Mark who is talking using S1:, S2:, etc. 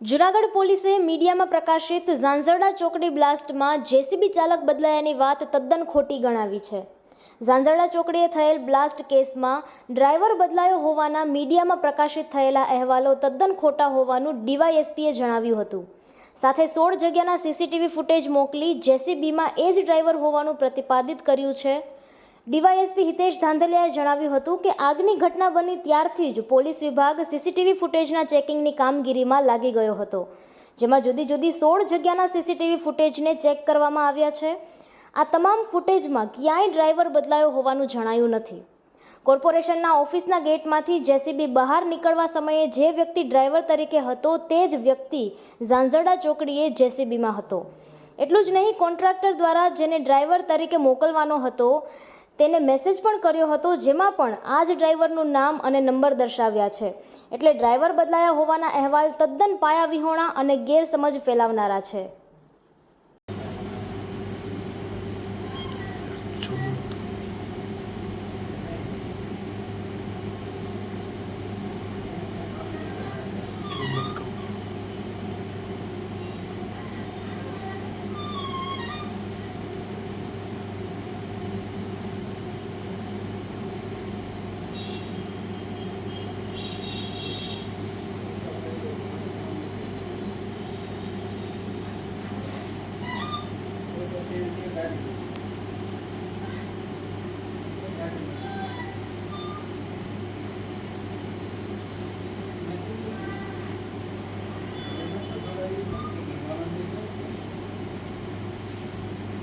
S1: જૂનાગઢ પોલીસે મીડિયામાં પ્રકાશિત ઝાંઝરડા ચોકડી બ્લાસ્ટમાં જેસીબી ચાલક બદલાયાની વાત તદ્દન ખોટી ગણાવી છે। ઝાંઝરડા ચોકડીએ થયેલ બ્લાસ્ટ કેસમાં ડ્રાઈવર બદલાયો હોવાના મીડિયામાં પ્રકાશિત થયેલા અહેવાલો તદ્દન ખોટા હોવાનું ડીવાયએસપીએ જણાવ્યું હતું। સાથે 16 જગ્યાના સીસીટીવી ફૂટેજ મોકલી જેસીબીમાં એ જ ડ્રાઈવર હોવાનું પ્રતિપાદિત કર્યું છે। ડીવાયએસપી હિતેશ ધાંધલિયાએ જણાવ્યું હતું કે આગની ઘટના બની ત્યારથી જ પોલીસ વિભાગ સીસીટીવી ફૂટેજના ચેકિંગની કામગીરીમાં લાગી ગયો હતો, જેમાં જુદી જુદી 16 જગ્યાના સીસીટીવી ફૂટેજને ચેક કરવામાં આવ્યા છે। આ તમામ ફૂટેજમાં ક્યાંય ડ્રાઈવર બદલાયો હોવાનું જણાયું નથી। કોર્પોરેશનના ઓફિસના ગેટમાંથી જેસીબી બહાર નીકળવા સમયે જે વ્યક્તિ ડ્રાઈવર તરીકે હતો તે જ વ્યક્તિ ઝાંઝરડા ચોકડીએ જેસીબીમાં હતો। એટલું જ નહીં, કોન્ટ્રાક્ટર દ્વારા જેને ડ્રાઈવર તરીકે મોકલવાનો હતો તેને મેસેજ પણ કર્યો હતો, જેમાં પણ આ જ ડ્રાઈવરનું નામ અને નંબર દર્શાવ્યા છે। એટલે ડ્રાઈવર બદલાયા હોવાના અહેવાલ તદ્દન પાયાવિહોણા અને ગેરસમજ ફેલાવનારા છે।